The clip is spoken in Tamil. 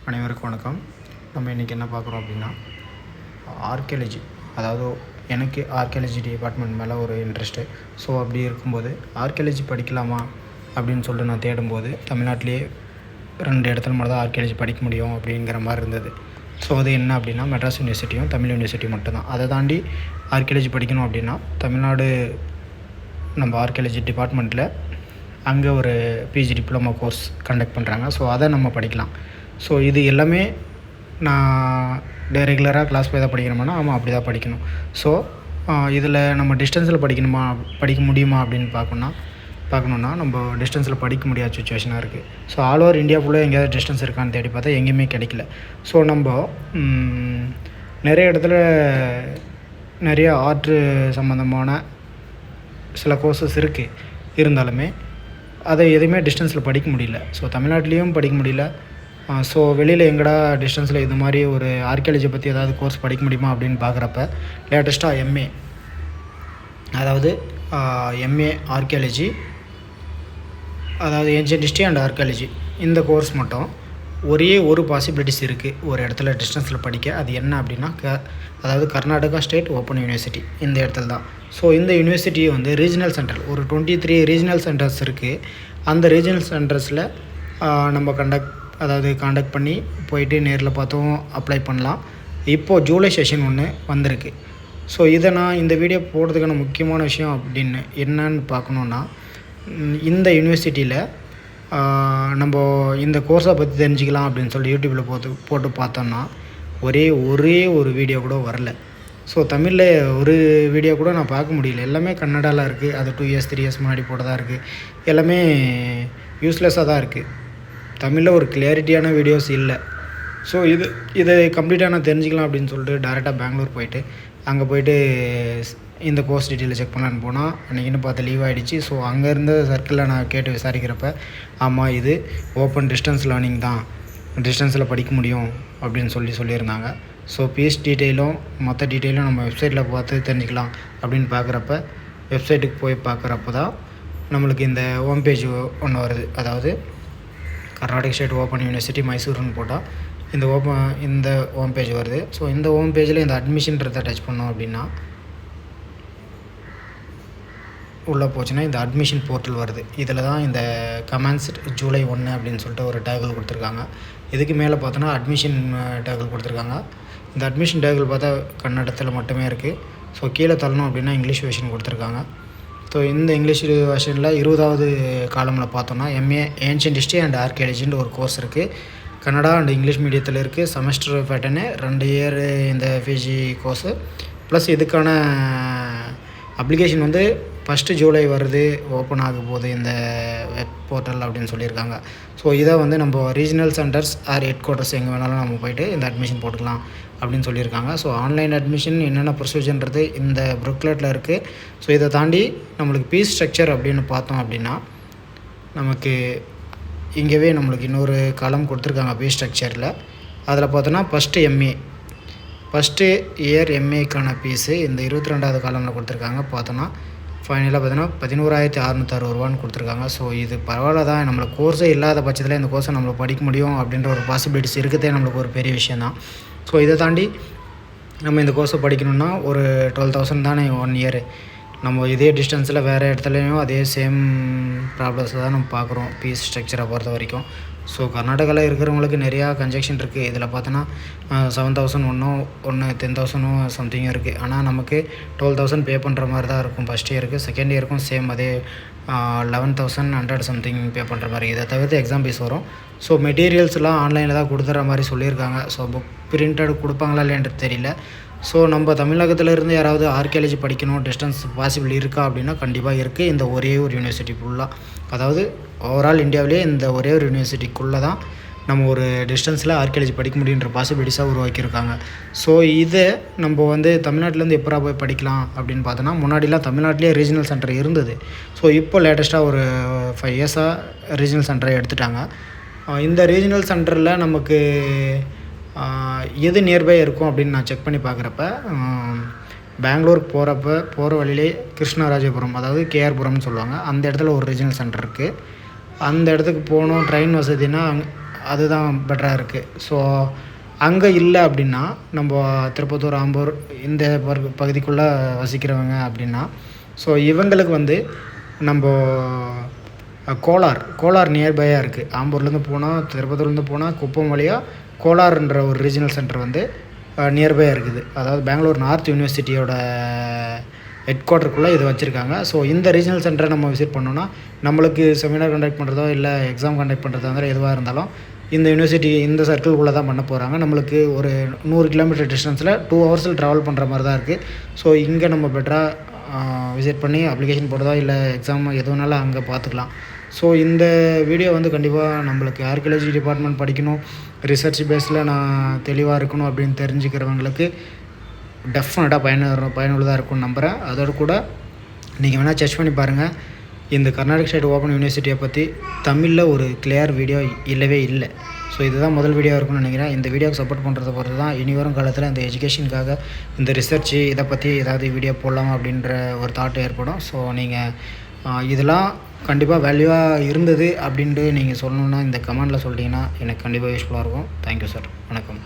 அனைவருக்கும் வணக்கம். நம்ம இன்றைக்கி என்ன பார்க்குறோம் அப்படின்னா, ஆர்கியாலஜி. அதாவது எனக்கு ஆர்கியாலஜி டிபார்ட்மெண்ட் மேலே ஒரு இன்ட்ரெஸ்ட்டு. ஸோ அப்படி இருக்கும்போது ஆர்கியாலஜி படிக்கலாமா அப்படின்னு சொல்லிட்டு நான் தேடும்போது, தமிழ்நாட்டிலேயே 2 இடத்துல மட்டும் தான் ஆர்கியாலஜி படிக்க முடியும் அப்படிங்கிற மாதிரி இருந்தது. ஸோ அது என்ன அப்படின்னா, மெட்ராஸ் யூனிவர்சிட்டியும் தமிழ் யூனிவர்சிட்டி மட்டும்தான். அதை தாண்டி ஆர்கியாலஜி படிக்கணும் அப்படின்னா தமிழ்நாடு நம்ம ஆர்கியாலஜி டிபார்ட்மெண்ட்டில் அங்கே ஒரு பிஜி டிப்ளமோ கோர்ஸ் கண்டக்ட் பண்ணுறாங்க. ஸோ அதை நம்ம படிக்கலாம். ஸோ இது எல்லாமே நான் ரெகுலராக கிளாஸ் போய் தான் படிக்கணுமானா, ஆமாம் அப்படி தான் படிக்கணும். ஸோ இதில் நம்ம டிஸ்டன்ஸில் படிக்க முடியுமா அப்படின்னு பார்க்கணுன்னா நம்ம டிஸ்டன்ஸில் படிக்க முடியாத சுச்சுவேஷனாக இருக்குது. ஸோ ஆல் ஓவர் இந்தியா ஃபுல்லாக எங்கேயாவது டிஸ்டன்ஸ் இருக்கான்னு தேடி பார்த்தா எங்கேயுமே கிடைக்கல. ஸோ நம்ம நிறைய இடத்துல நிறைய ஆர்ட் சம்மந்தமான சில கோர்சஸ் இருக்குது. இருந்தாலுமே அதை எதுவுமே டிஸ்டன்ஸில் படிக்க முடியல. ஸோ தமிழ்நாட்டிலையும் படிக்க முடியல. ஸோ வெளியில் எங்கடா டிஸ்டன்ஸில் இது மாதிரி ஒரு ஆர்கியாலஜி பற்றி ஏதாவது கோர்ஸ் படிக்க முடியுமா அப்படின்னு பார்க்குறப்ப லேட்டஸ்ட்டாக எம்ஏ, அதாவது எம்ஏ ஆர்கியாலஜி, அதாவது ஏன்ஷியன்ட் ஹிஸ்ட்ரி அண்ட் ஆர்கியாலஜி, இந்த கோர்ஸ் மட்டும் ஒரே ஒரு பாசிபிலிட்டிஸ் இருக்குது ஒரு இடத்துல டிஸ்டன்ஸில் படிக்க. அது என்ன அப்படின்னா அதாவது கர்நாடகா ஸ்டேட் ஓப்பன் யூனிவர்சிட்டி இந்த இடத்துல தான். ஸோ இந்த யூனிவர்சிட்டியை வந்து ரீஜனல் சென்டர், ஒரு 23 ரீஜனல் சென்டர்ஸ் இருக்குது. அந்த ரீஜனல் சென்டர்ஸில் நம்ம காண்டக்ட் பண்ணி போயிட்டு நேரில் பார்த்தும் அப்ளை பண்ணலாம். இப்போது ஜூலை செஷன் ஒன்று வந்திருக்கு. ஸோ இதை நான் இந்த வீடியோ போடுறதுக்கான முக்கியமான விஷயம் அப்படின்னு என்னன்னு பார்க்கணுன்னா, இந்த யூனிவர்சிட்டியில் நம்ம இந்த கோர்ஸை பற்றி தெரிஞ்சுக்கலாம் அப்படின்னு சொல்லி யூடியூப்பில் போட்டு பார்த்தோன்னா ஒரே ஒரு வீடியோ கூட வரல. ஸோ தமிழில் ஒரு வீடியோ கூட நான் பார்க்க முடியல. எல்லாமே கன்னடாவில் இருக்குது. அது 2 இயர்ஸ் 3 இயர்ஸ் முன்னாடி போட்டதாக இருக்குது. எல்லாமே யூஸ்லெஸ்ஸாக தான் இருக்குது. தமிழில் ஒரு கிளியாரிட்டியான வீடியோஸ் இல்லை. ஸோ இதை கம்ப்ளீட்டாக நான் தெரிஞ்சுக்கலாம் அப்படின்னு சொல்லிட்டு டேரெக்டாக பெங்களூர் போயிட்டு அங்கே போயிட்டு இந்த கோர்ஸ் டீட்டெயிலை செக் பண்ணலான்னு போனால் அன்றைக்கின்னு பார்த்து லீவ் ஆகிடுச்சு. ஸோ அங்கே இருந்த சர்க்கிளில் நான் கேட்டு விசாரிக்கிறப்ப, ஆமாம் இது ஓப்பன் டிஸ்டன்ஸ் லேர்னிங் தான், டிஸ்டன்ஸில் படிக்க முடியும் அப்படின்னு சொல்லியிருந்தாங்க. ஸோ ஃபீஸ் டீட்டெயிலும் மற்ற டீட்டெயிலும் நம்ம வெப்சைட்டில் பார்த்து தெரிஞ்சுக்கலாம் அப்படின்னு பார்க்குறப்ப, வெப்சைட்டுக்கு போய் பார்க்குறப்ப தான் நம்மளுக்கு இந்த ஹோம் பேஜ் ஒன்று வருது. அதாவது கர்நாடக ஸ்டேட் ஓப்பன் யூனிவர்சிட்டி மைசூருன்னு போட்டால் இந்த ஹோம் பேஜ் வருது. ஸோ இந்த ஹோம் பேஜில் இந்த அட்மிஷன்றதை டச் பண்ணோம் அப்படின்னா உள்ளே போச்சுன்னா இந்த அட்மிஷன் போர்ட்டல் வருது. இதில் தான் இந்த கமென்ஸ்ட் ஜூலை 1 அப்படின்னு சொல்லிட்டு ஒரு டேகிள் கொடுத்துருக்காங்க. இதுக்கு மேலே பார்த்தோன்னா அட்மிஷன் டேகிள் கொடுத்துருக்காங்க. இந்த அட்மிஷன் டேகிள் பார்த்தா கன்னடத்தில் மட்டுமே இருக்குது. ஸோ கீழே தள்ளணும் அப்படின்னா இங்கிலீஷ் வெர்ஷன் கொடுத்துருக்காங்க. ஸோ இந்த இங்கிலீஷ் வெர்ஷனில் 20வது காலமில் பார்த்தோன்னா எம்ஏ ஏன்ஷியன்ட் ஹிஸ்ட்ரி அண்ட் ஆர்கியாலஜின்ற ஒரு கோர்ஸ் இருக்குது. கன்னடா அண்ட் இங்கிலீஷ் மீடியத்தில் இருக்குது. செமஸ்டர் பேட்டர்னு 2 இயர் இந்த பிஜி கோர்ஸு. ப்ளஸ் இதுக்கான அப்ளிகேஷன் வந்து 1 ஜூலை வருது, ஓப்பன் ஆக போகுது இந்த வெப் போர்ட்டல் அப்படின்னு சொல்லியிருக்காங்க. ஸோ இதை வந்து நம்ம regional centres or headquarters எங்கே வேணாலும் நம்ம போய்ட்டு இந்த அட்மிஷன் போட்டுக்கலாம் அப்படின்னு சொல்லியிருக்காங்க. ஸோ ஆன்லைன் அட்மிஷன் என்னென்ன ப்ரொசீஜர்ன்றது இந்த புக்லெட்டில் இருக்குது. ஸோ இதை தாண்டி நம்மளுக்கு ஃபீஸ் ஸ்ட்ரக்சர் அப்படின்னு பார்த்தோம் அப்படின்னா, நமக்கு இங்கேவே நம்மளுக்கு இன்னொரு காலம் கொடுத்துருக்காங்க ஃபீஸ் ஸ்ட்ரக்சரில். அதில் பார்த்தோன்னா ஃபஸ்ட்டு இயர் எம்ஏக்கான ஃபீஸு இந்த 22வது காலமில் கொடுத்துருக்காங்க. பார்த்தோன்னா ஃபைனலாக பார்த்தோன்னா 11,660 கொடுத்துருக்காங்க. ஸோ இது பரவாயில்ல தான். நம்மளுக்கு கோர்ஸே இல்லாத பட்சத்தில் இந்த கோர்ஸை நம்மளுக்கு படிக்க முடியும் அப்படின்ற ஒரு பாசிபிலிட்டிஸ் இருக்கிறதே நம்மளுக்கு ஒரு பெரிய விஷயம் தான். ஸோ இதை தாண்டி நம்ம இந்த கோர்ஸை படிக்கணுன்னா ஒரு 12,000 தானே 1 இயரு. நம்ம இதே டிஸ்டன்ஸில் வேறு இடத்துலையும் அதே சேம் ப்ராப்ளம்ஸை தான் நம்ம பார்க்குறோம் ஃபீஸ் ஸ்ட்ரக்சரை பொறுத்த வரைக்கும். ஸோ கர்நாடகாவில் இருக்கிறவங்களுக்கு நிறையா கன்ஜெக்ஷன் இருக்குது. இதில் பார்த்தோன்னா 7,000 ஒன்று 10,000 சம்திங் இருக்குது. ஆனால் நமக்கு 12,000 பே பண்ணுற மாதிரி தான் இருக்கும் ஃபஸ்ட் இயருக்கு. செகண்ட் இயருக்கும் சேம் அதே 11,100 சம்திங் பே பண்ணுற மாதிரி. இதை தவிர்த்து எக்ஸாம் ஃபீஸ் வரும். ஸோ மெட்டீரியல்ஸ்லாம் ஆன்லைனில் தான் கொடுத்துற மாதிரி சொல்லியிருக்காங்க. ஸோ புக் பிரிண்டட் கொடுப்பாங்களா இல்லைன்றது தெரியல. ஸோ நம்ம தமிழகத்தில் இருந்து யாராவது ஆர்கியாலஜி படிக்கணும், டிஸ்டன்ஸ் பாசிபிள் இருக்கா அப்படின்னா கண்டிப்பாக இருக்குது. இந்த ஒரே ஒரு யூனிவர்சிட்டி ஃபுல்லாக, அதாவது ஓவரால் இந்தியாவிலே இந்த ஒரே ஒரு யூனிவர்சிட்டிக்குள்ளே தான் நம்ம ஒரு டிஸ்டன்ஸில் ஆர்கியாலஜி படிக்க முடியுன்ற பாசிபிலிட்டிஸாக உருவாக்கியிருக்காங்க. ஸோ இதை நம்ம வந்து தமிழ்நாட்டிலேருந்து எப்போ போய் படிக்கலாம் அப்படின்னு பார்த்தோன்னா, முன்னாடிலாம் தமிழ்நாட்டிலே ரீஜனல் சென்டர் இருந்தது. ஸோ இப்போ லேட்டஸ்ட்டாக ஒரு 5 இயர்ஸாக ரீஜனல் சென்டரை எடுத்துட்டாங்க. இந்த ரீஜனல் சென்டரில் நமக்கு எது நியர்பை இருக்கும் அப்படின்னு நான் செக் பண்ணி பார்க்குறப்ப, பெங்களூர் போகிற வழியிலே கிருஷ்ணராஜபுரம், அதாவது கேஆர்புரம்னு சொல்லுவாங்க, அந்த இடத்துல ஒரு ரீஜனல் சென்டர் இருக்குது. அந்த இடத்துக்கு போகணும், ட்ரெயின் வசதினா அதுதான் பெட்டராக இருக்குது. ஸோ அங்கே இல்லை அப்படின்னா நம்ம திருப்பத்தூர், ஆம்பூர் இந்த பகுதிக்குள்ளே வசிக்கிறவங்க அப்படின்னா ஸோ இவங்களுக்கு வந்து நம்ம கோலார் நியர்பையாக இருக்குது. ஆம்பூர்லேருந்து போனால், திருப்பத்தூர்லேருந்து போனால் குப்பம் வழியாக கோலார்ன்ற ஒரு ரீஜனல் சென்டர் வந்து நியர்பையாக இருக்குது. அதாவது பெங்களூர் நார்த் யூனிவர்சிட்டியோட ஹெட் குவார்ட்டருக்குள்ளே இது வச்சுருக்காங்க. ஸோ இந்த ரீஜனல் சென்டரை நம்ம விசிட் பண்ணோன்னா நம்மளுக்கு செமினார் கண்டக்ட் பண்ணுறதோ இல்லை எக்ஸாம் கண்டக்ட் பண்ணுறதோ வந்து எதுவாக இருந்தாலும் இந்த யூனிவர்சிட்டி இந்த சர்க்கிள்குள்ளே தான் பண்ண போகிறாங்க. நம்மளுக்கு ஒரு 100 கிலோமீட்டர் டிஸ்டன்ஸில் 2 ஹவர்ஸில் ட்ராவல் பண்ணுற மாதிரி தான் இருக்குது. ஸோ இங்கே நம்ம பெட்டராக விசிட் பண்ணி அப்ளிகேஷன் போடுறதோ இல்லை எக்ஸாம் எது வேணாலும் அங்கே பார்த்துக்கலாம். ஸோ இந்த வீடியோ வந்து கண்டிப்பாக நம்மளுக்கு ஆர்கியாலஜி டிபார்ட்மெண்ட் படிக்கணும், ரிசர்ச் பேஸில் நான் தெளிவாக இருக்கணும் அப்படின்னு தெரிஞ்சுக்கிறவங்களுக்கு டெஃபினட்டாக பயனுள்ளதாக இருக்கும்னு நம்புகிறேன். அதோடு கூட நீங்கள் வேணால் சர்ச் பண்ணி பாருங்கள். இந்த கர்நாடக ஸ்டேட் ஓப்பன் யூனிவர்சிட்டியை பற்றி தமிழில் ஒரு கிளியர் வீடியோ இல்லவே இல்லை. ஸோ இதுதான் முதல் வீடியோ இருக்குன்னு நினைக்கிறேன். இந்த வீடியோக்கு சப்போர்ட் பண்ணுறத பொறுத்து தான் இனி வரும் காலத்தில் இந்த எஜுகேஷனுக்காக இந்த ரிசர்ச்சு இதை பற்றி ஏதாவது வீடியோ போடலாம் அப்படின்ற ஒரு தாட் ஏற்படும். ஸோ நீங்கள் இதெல்லாம் கண்டிப்பாக வேல்யூவாக இருந்தது அப்படின்ட்டு நீங்கள் சொல்லணுன்னா இந்த கமெண்டில் சொல்லிட்டீங்கன்னா எனக்கு கண்டிப்பாக யூஸ்ஃபுல்லாக இருக்கும். Thank you sir. வணக்கம்.